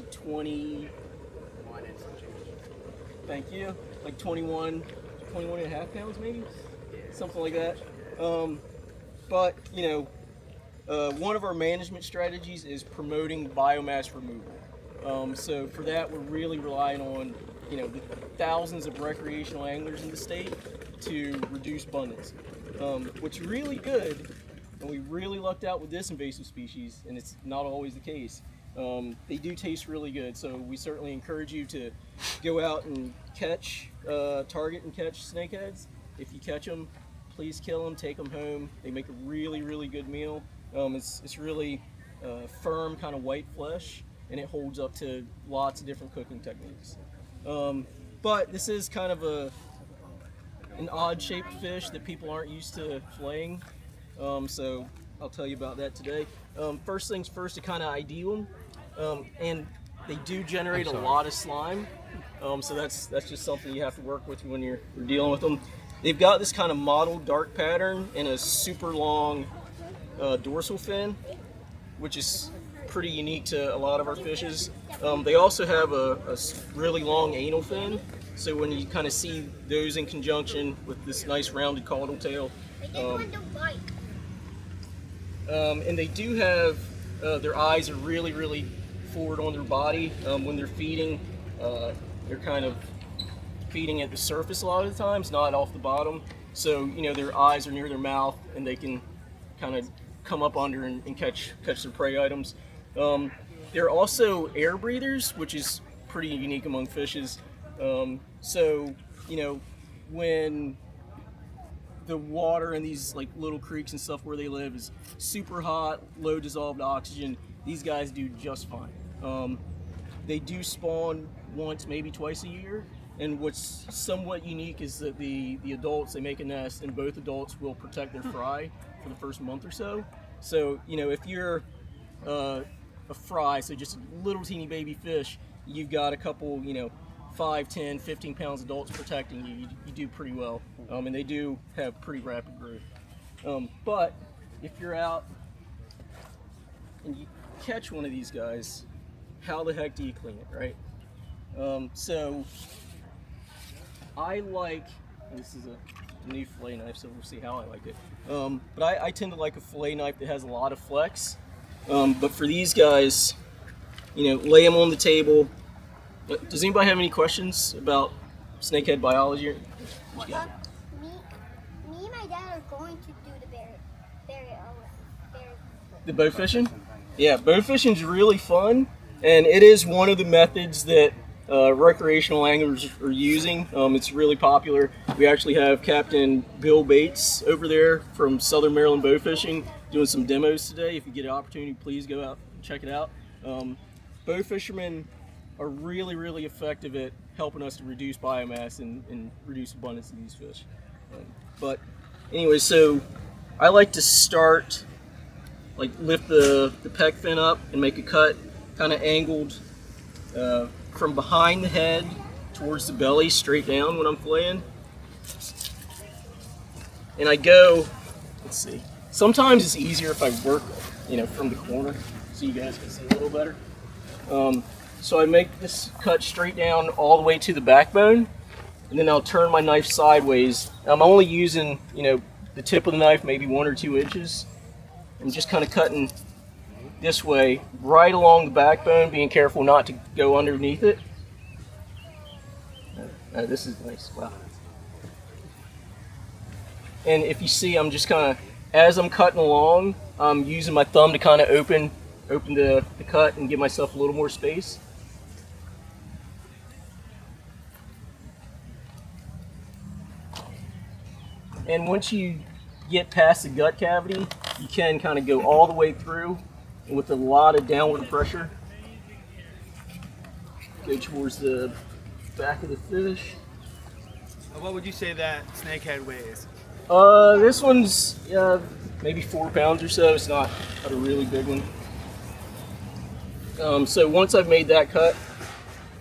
like 20. Thank you. Like 21 and a half pounds maybe, something like that. But one of our management strategies is promoting biomass removal. So for that, we're really relying on the thousands of recreational anglers in the state to reduce abundance. What's really good, and we really lucked out with this invasive species, and it's not always the case. They do taste really good, so we certainly encourage you to go out and target and catch snakeheads. If you catch them, please kill them, take them home. They make a really, really good meal. It's really firm, kind of white flesh, and it holds up to lots of different cooking techniques. But this is kind of an odd-shaped fish that people aren't used to filleting, so I'll tell you about that today. First things first, to kind of ID them, and they do generate a lot of slime, so that's just something you have to work with when you're dealing with them. They've got this kind of mottled dark pattern and a super long dorsal fin, which is pretty unique to a lot of our fishes. They also have a really long anal fin, so when you kind of see those in conjunction with this nice rounded caudal tail. And they do have, their eyes are really, really forward on their body. When they're feeding, they're kind of feeding at the surface a lot of the times, not off the bottom. So, their eyes are near their mouth and they can kind of come up under and catch their prey items. They're also air breathers, which is pretty unique among fishes. So, when the water in these like little creeks and stuff where they live is super hot, low dissolved oxygen, these guys do just fine. They do spawn once, maybe twice a year, and what's somewhat unique is that the adults, they make a nest, and both adults will protect their fry for the first month or so. So, if you're a fry, so just a little teeny baby fish, you've got a couple, 5, 10, 15 pounds adults protecting you, you do pretty well. And they do have pretty rapid growth. But if you're out and you catch one of these guys, how the heck do you clean it, right? So I like, this is a new fillet knife, so we'll see how I like it. But I tend to like a fillet knife that has a lot of flex. But for these guys, lay them on the table. Does anybody have any questions about snakehead biology? Me and my dad are going to do the bow fishing? Yeah, bow fishing is really fun, and it is one of the methods that recreational anglers are using. It's really popular. We actually have Captain Bill Bates over there from Southern Maryland Bow Fishing doing some demos today. If you get an opportunity, please go out and check it out. Bow fishermen are really, really effective at helping us to reduce biomass and reduce abundance of these fish. But anyway, so I like to start, like lift the pec fin up and make a cut kind of angled from behind the head towards the belly, straight down when I'm filleting. And I go, let's see, sometimes it's easier if I work, from the corner so you guys can see a little better. So I make this cut straight down all the way to the backbone, and then I'll turn my knife sideways. I'm only using, the tip of the knife, maybe 1 or 2 inches. I'm just kind of cutting this way, right along the backbone, being careful not to go underneath it. This is nice, wow. And if you see, I'm just kind of, as I'm cutting along, I'm using my thumb to kind of open the cut and give myself a little more space. And once you get past the gut cavity, you can kind of go all the way through, and with a lot of downward pressure, go towards the back of the fish. What would you say that snakehead weighs? This one's maybe 4 pounds or so. It's not a really big one. So once I've made that cut,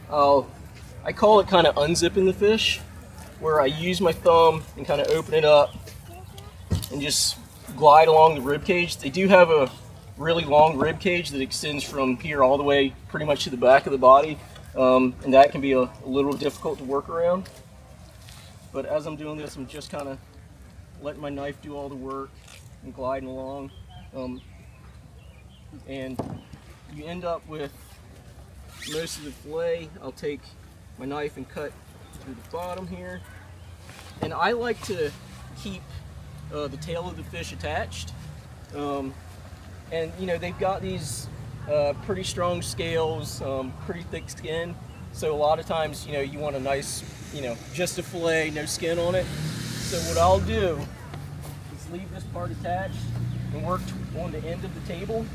I call it kind of unzipping the fish, where I use my thumb and kind of open it up and just glide along the rib cage. They do have a really long rib cage that extends from here all the way pretty much to the back of the body, and that can be a little difficult to work around. But as I'm doing this, I'm just kind of letting my knife do all the work and gliding along, and you end up with most of the fillet. I'll take my knife and cut through the bottom here, and I like to keep the tail of the fish attached, and you know, they've got these pretty strong scales, pretty thick skin, so a lot of times, you know, you want a nice, you know, just a fillet, no skin on it. So what I'll do is leave this part attached and work on the end of the table.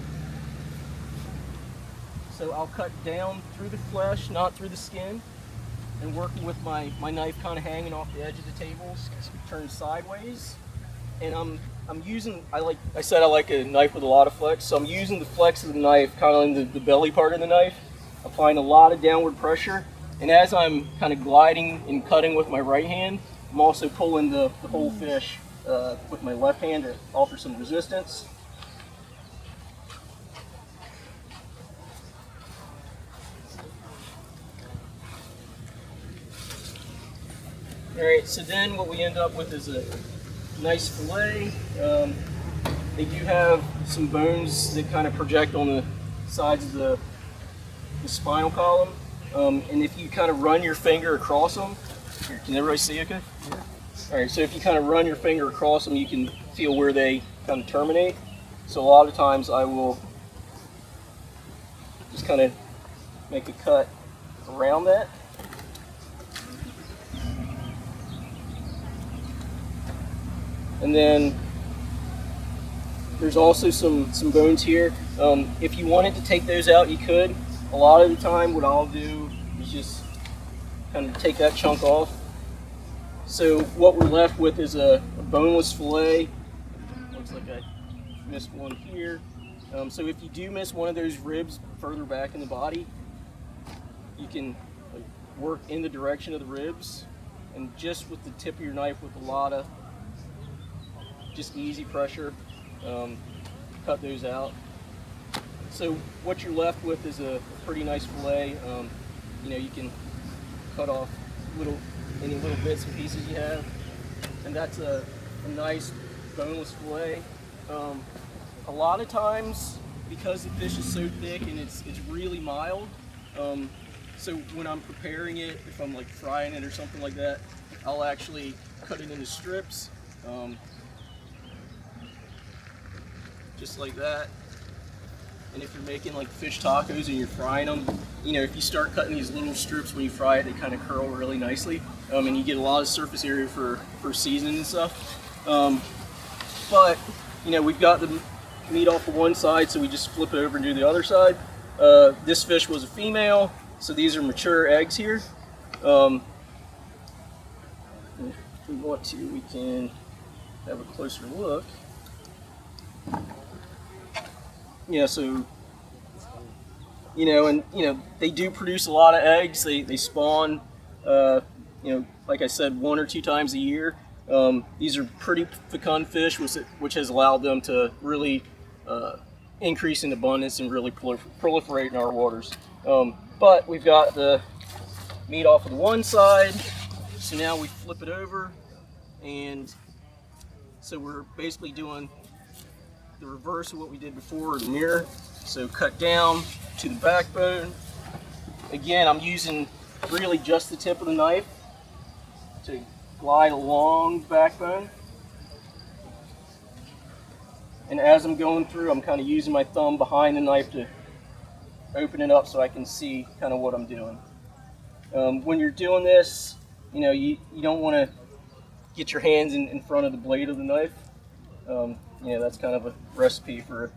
So I'll cut down through the flesh, not through the skin, and working with my knife kind of hanging off the edge of the table, turn sideways. And I'm using, I like a knife with a lot of flex, so I'm using the flex of the knife kind of in the belly part of the knife, applying a lot of downward pressure. And as I'm kind of gliding and cutting with my right hand, I'm also pulling the whole fish with my left hand to offer some resistance. Alright, so then what we end up with is a nice fillet. They do have some bones that kind of project on the sides of the spinal column. And if you kind of run your finger across them, here, can everybody see okay? Yeah. Alright, so if you kind of run your finger across them, you can feel where they kind of terminate. So a lot of times I will just kind of make a cut around that. And then there's also some bones here. If you wanted to take those out, you could. A lot of the time what I'll do is just kind of take that chunk off. So what we're left with is a boneless fillet. Looks like I missed one here. So if you do miss one of those ribs further back in the body, you can work in the direction of the ribs, and just with the tip of your knife with a lot of just easy pressure, cut those out. So what you're left with is a pretty nice fillet. You know, you can cut off any little bits and pieces you have, and that's a nice boneless fillet. A lot of times, because the fish is so thick and it's really mild, so when I'm preparing it, if I'm like frying it or something like that, I'll actually cut it into strips. Just like that. And if you're making like fish tacos and you're frying them, you know, if you start cutting these little strips when you fry it, they kind of curl really nicely, and you get a lot of surface area for seasoning and stuff. But you know, we've got the meat off of one side, so we just flip it over and do the other side. This fish was a female, so these are mature eggs here. If we want to, we can have a closer look. Yeah, so, you know, and, you know, they do produce a lot of eggs. They spawn, you know, like I said, 1 or 2 times a year. These are pretty fecund fish, which has allowed them to really increase in abundance and really proliferate in our waters. But we've got the meat off of the one side, so now we flip it over, and so we're basically doing the reverse of what we did before, the mirror. So cut down to the backbone. Again, I'm using really just the tip of the knife to glide along the backbone. And as I'm going through, I'm kind of using my thumb behind the knife to open it up so I can see kind of what I'm doing. When you're doing this, you know, you don't want to get your hands in front of the blade of the knife. You know, that's kind of a recipe for a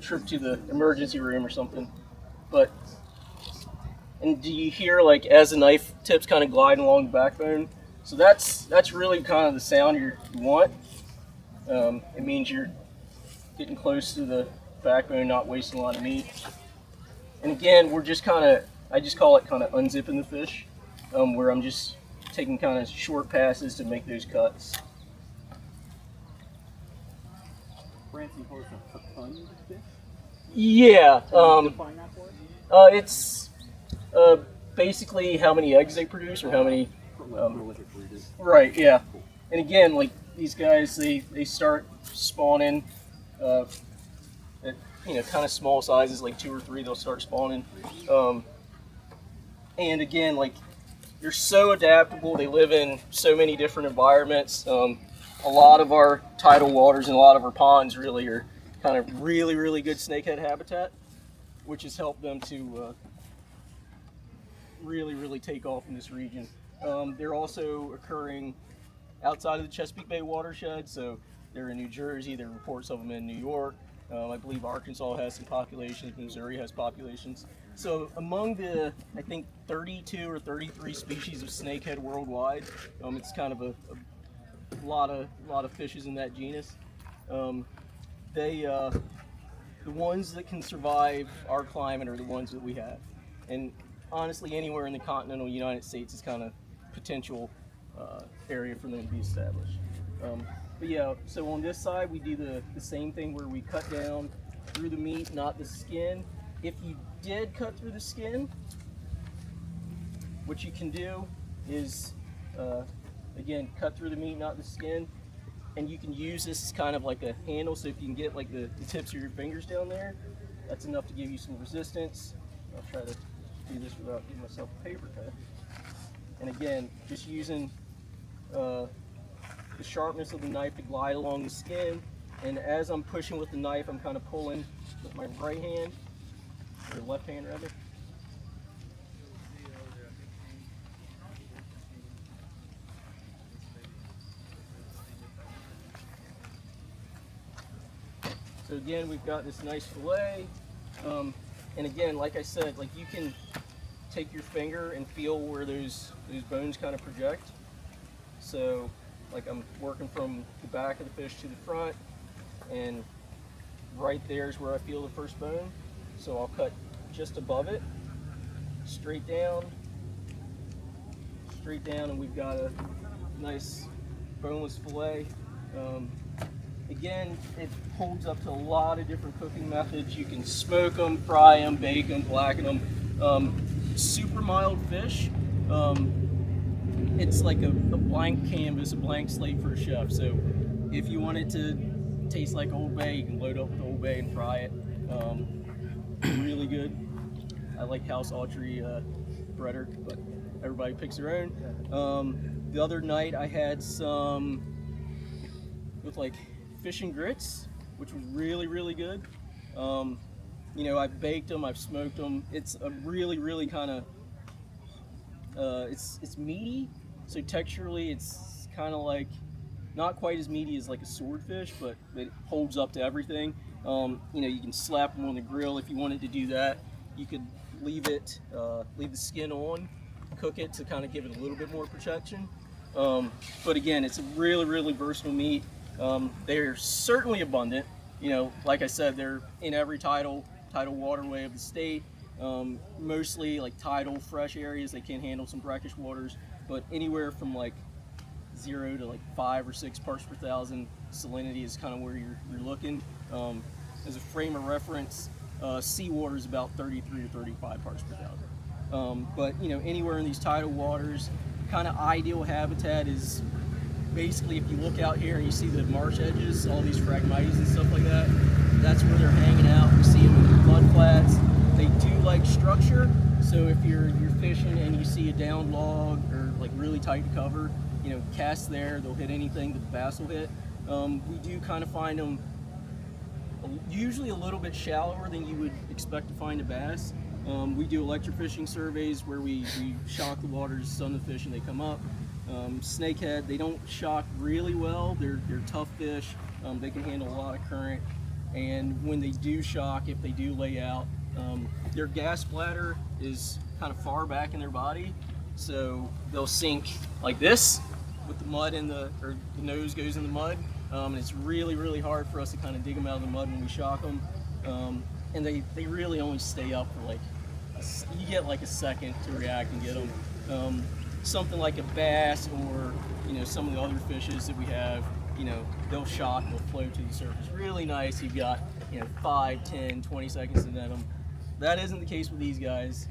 trip to the emergency room or something. But, and do you hear, like, as the knife tips kind of gliding along the backbone? So that's really kind of the sound you want. It means you're getting close to the backbone, not wasting a lot of meat. And again, we're just kind of, I just call it kind of unzipping the fish, where I'm just taking kind of short passes to make those cuts. Branson horse a fecund fish? Yeah. Define that for us? It's basically how many eggs they produce or how many. Prolific breeders. Right. Yeah. And again, like these guys, they start spawning at kind of small sizes, like 2 or 3. They'll start spawning. And again, like they're so adaptable. They live in so many different environments. A lot of our tidal waters and a lot of our ponds really are kind of really good snakehead habitat, which has helped them to really take off in this region. They're also occurring outside of the Chesapeake Bay watershed, so they're in New Jersey. There are reports of them in New York. I believe Arkansas has some populations. Missouri has populations. So among the, I think, 32 or 33 species of snakehead worldwide, it's kind of a lot of fishes in that genus. The ones that can survive our climate are the ones that we have, and honestly, anywhere in the continental United States is kind of potential area for them to be established. But yeah, so on this side we do the same thing where we cut down through the meat, not the skin. If you did cut through the skin, what you can do is again, cut through the meat, not the skin, and you can use this as kind of like a handle. So if you can get like the tips of your fingers down there, that's enough to give you some resistance. I'll try to do this without giving myself a paper cut. And again, just using the sharpness of the knife to glide along the skin. And as I'm pushing with the knife, I'm kind of pulling with my right hand, or left hand rather. So again, we've got this nice fillet. And again, like I said, like you can take your finger and feel where those bones kind of project. So like I'm working from the back of the fish to the front, and right there is where I feel the first bone. So I'll cut just above it, straight down, and we've got a nice boneless fillet. Again, it holds up to a lot of different cooking methods. You can smoke them, fry them, bake them, blacken them. Super mild fish. It's like a blank canvas, a blank slate for a chef. So if you want it to taste like Old Bay, you can load up with Old Bay and fry it. Really good. I like House Autry breader, but everybody picks their own. The other night I had some with like fish and grits, which was really good. I've baked them, I've smoked them. It's a really kind of it's meaty, so texturally it's kind of like not quite as meaty as like a swordfish, but it holds up to everything. You can slap them on the grill if you wanted to do that. You could leave the skin on, cook it to kind of give it a little bit more protection. But again, it's a really versatile meat. They're certainly abundant. Like I said, they're in every tidal waterway of the state. Mostly like tidal fresh areas. They can handle some brackish waters, but anywhere from like 0 to like 5 or 6 parts per thousand salinity is kind of where you're looking. As a frame of reference, seawater is about 33 or 35 parts per thousand. But anywhere in these tidal waters, kind of ideal habitat is basically if you look out here and you see the marsh edges, all these phragmites and stuff like that, that's where they're hanging out. You see them in the mud flats. They do like structure, so if you're fishing and you see a downed log or like really tight cover, cast there, they'll hit anything that the bass will hit. We do kind of find them usually a little bit shallower than you would expect to find a bass. We do electrofishing surveys where we shock the waters, sun the fish, and they come up. Snakehead, they don't shock really well. They're tough fish. They can handle a lot of current, and when they do shock, if they do lay out, their gas bladder is kind of far back in their body, so they'll sink like this with the mud or the nose goes in the mud, and it's really hard for us to kind of dig them out of the mud when we shock them. And they really only stay up for like you get like a second to react and get them. Something like a bass or some of the other fishes that we have, they'll shock, they'll float to the surface really nice. You've got 5, 10, 20 seconds to net them. That isn't the case with these guys.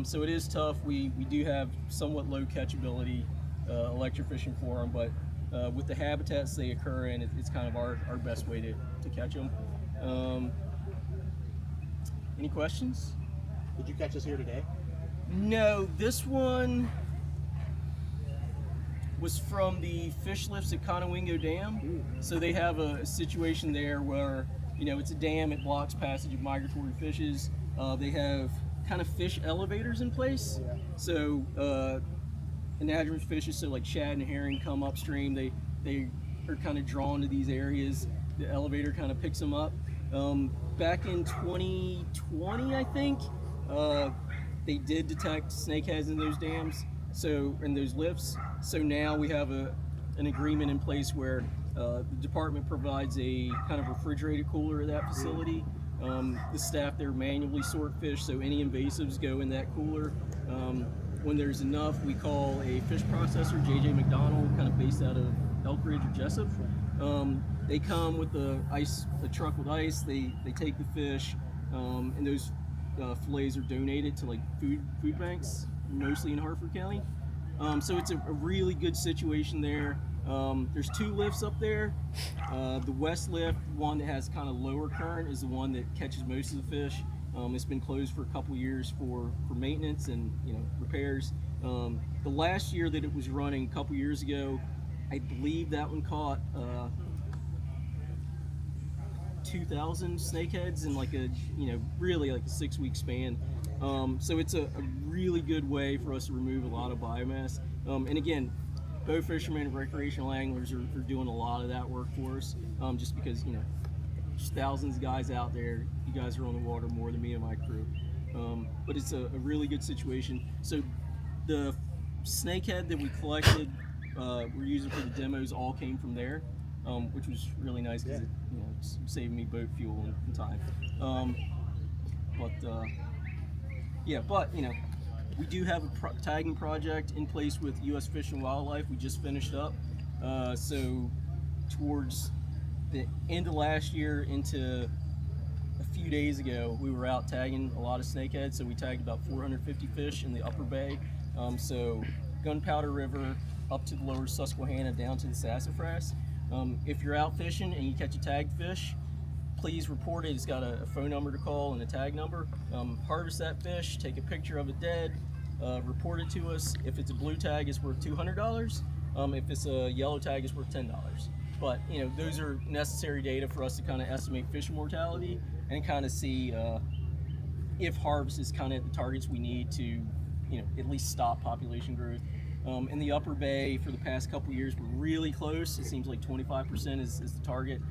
So it is tough. We do have somewhat low catchability electrofishing for them, but with the habitats they occur in, it's kind of our best way to catch them. Any questions? Did you catch this here today? No, this one was from the fish lifts at Conowingo Dam. So they have a situation there where, it's a dam, it blocks passage of migratory fishes. They have kind of fish elevators in place. Yeah. So anadromous fishes, so like shad and herring, come upstream. They are kind of drawn to these areas. The elevator kind of picks them up. Back in 2020, I think, they did detect snakeheads in those dams, so in those lifts. So now we have an agreement in place where the department provides a kind of refrigerated cooler at that facility. The staff there manually sort fish, so any invasives go in that cooler. When there's enough, we call a fish processor, JJ McDonald, kind of based out of Elk Ridge or Jessup. They come with a truck with ice. They take the fish, and those fillets are donated to like food banks, mostly in Hartford County. So it's a really good situation there. There's 2 lifts up there. The west lift, one that has kind of lower current, is the one that catches most of the fish. It's been closed for a couple years for maintenance and repairs. The last year that it was running, a couple years ago, I believe that one caught 2,000 snakeheads in like a really like a 6-week span. So it's a really good way for us to remove a lot of biomass. And again, bow fishermen and recreational anglers are doing a lot of that work for us, just because there's thousands of guys out there. You guys are on the water more than me and my crew. But it's a really good situation. So the snakehead that we collected, we're using for the demos, all came from there, which was really nice because it's saving me boat fuel and time. But we do have a tagging project in place with U.S. Fish and Wildlife. We just finished up. So towards the end of last year into a few days ago, we were out tagging a lot of snakeheads. So we tagged about 450 fish in the upper bay. So Gunpowder River up to the lower Susquehanna down to the Sassafras. If you're out fishing and you catch a tagged fish, please report it. It's got a phone number to call and a tag number. Harvest that fish, take a picture of it dead, report it to us. If it's a blue tag, it's worth $200. If it's a yellow tag, it's worth $10. But those are necessary data for us to kind of estimate fish mortality and kind of see if harvest is kind of the targets we need to at least stop population growth. In the upper bay for the past couple years, we're really close. It seems like 25% is the target.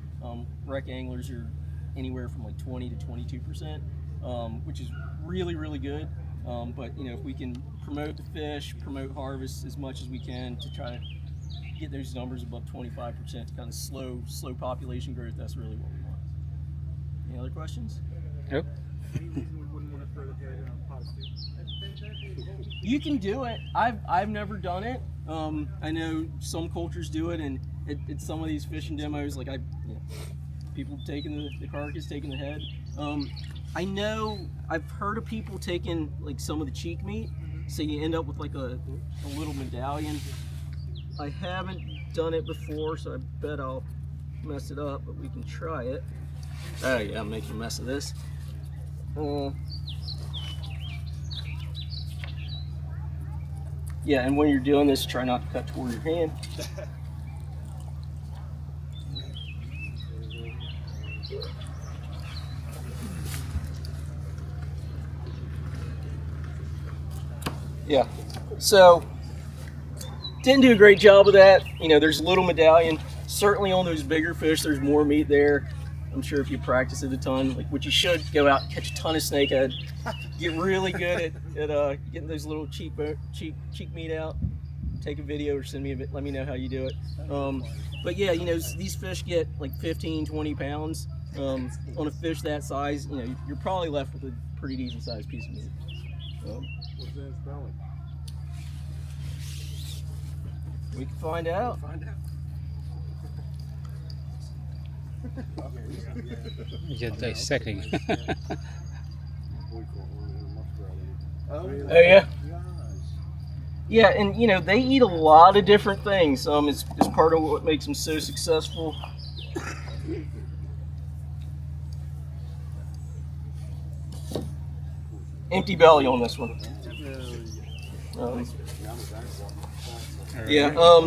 Rec anglers are anywhere from like 20 to 22%, which is really, really good. But if we can promote the fish, promote harvest as much as we can to try to get those numbers above 25% to kind of slow population growth, that's really what we want. Any other questions? Nope. Any reason we wouldn't want to throw the head in a pot of soup? You can do it. I've never done it. I know some cultures do it, and at some of these fishing demos, like people taking the carcass, taking the head. I know I've heard of people taking like some of the cheek meat, so you end up with like a little medallion. I haven't done it before, so I bet I'll mess it up, but we can try it. Oh yeah, I'm making a mess of this. Yeah, and when you're doing this, try not to cut toward your hand. Yeah, so didn't do a great job of that. There's a little medallion. Certainly on those bigger fish, there's more meat there. I'm sure if you practice it a ton, like what you should go out and catch a ton of snakehead. Get really good at getting those little cheek meat out. Take a video or send me a bit. Let me know how you do it. But yeah, these fish get like 15, 20 pounds. On a fish that size, you're probably left with a pretty decent sized piece of meat. What's that spelling? We can find out. You're dissecting. Oh yeah. Yeah, and you know they eat a lot of different things. It's part of what makes them so successful. Empty belly on this one.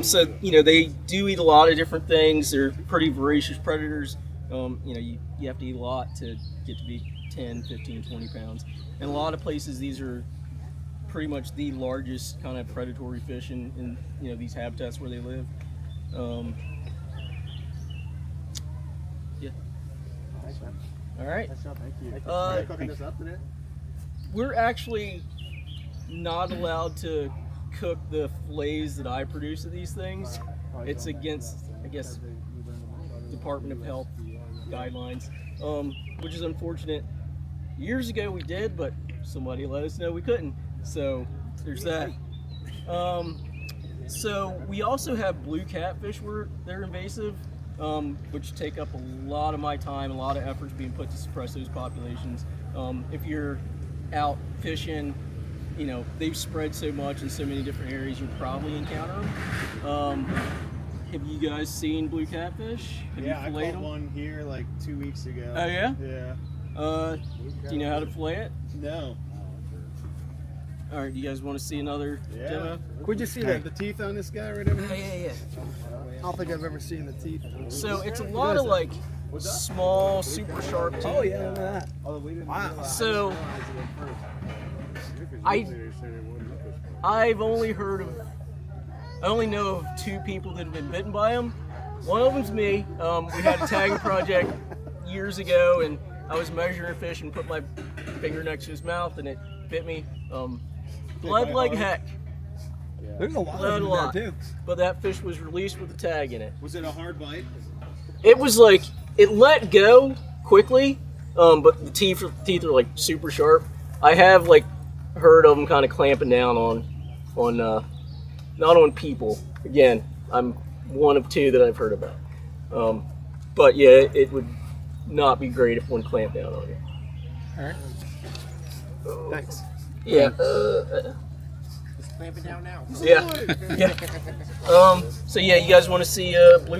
So you know they do eat a lot of different things. They're pretty voracious predators. You know you have to eat a lot to get to be 10, 15, 20 pounds. In a lot of places, these are pretty much the largest kind of predatory fish in you know these habitats where they live. Yeah. All right. Thank you. Cooking this up today? We're actually not allowed to cook the fillets that I produce of these things. It's against, I guess, Department of Health guidelines, which is unfortunate. Years ago we did, but somebody let us know we couldn't. So there's that. So we also have blue catfish where they're invasive, which take up a lot of my time, a lot of efforts being put to suppress those populations. If you're out fishing, you know, they've spread so much in so many different areas, you probably encounter them. Have you guys seen blue catfish? Have Yeah, you I filleted caught them? one here like 2 weeks ago. Oh yeah? Yeah. Do you know how to fillet it? No. All right, do you guys want to see another Yeah. demo? Could you see the teeth on this guy right over here? Yeah. I don't think I've ever seen the teeth. So it's a lot of like small, super sharp teeth. Oh yeah, look at that. Wow. So I've only heard of, I only know of 2 people that have been bitten by them. One of them's me. We had a tagging project years ago, and I was measuring a fish and put my finger next to his mouth, and it bit me. Bled like heck. There's a lot Bled a of them lot. there too. But that fish was released with a tag in it. Was it a hard bite? It was like, it let go quickly, but the teeth are like super sharp. I have like heard of them kind of clamping down on not on people. Again, I'm one of 2 that I've heard about. But yeah, it would not be great if one clamped down on you. All right. Thanks. Yeah. It's clamping down now. Yeah. So yeah, you guys want to see blue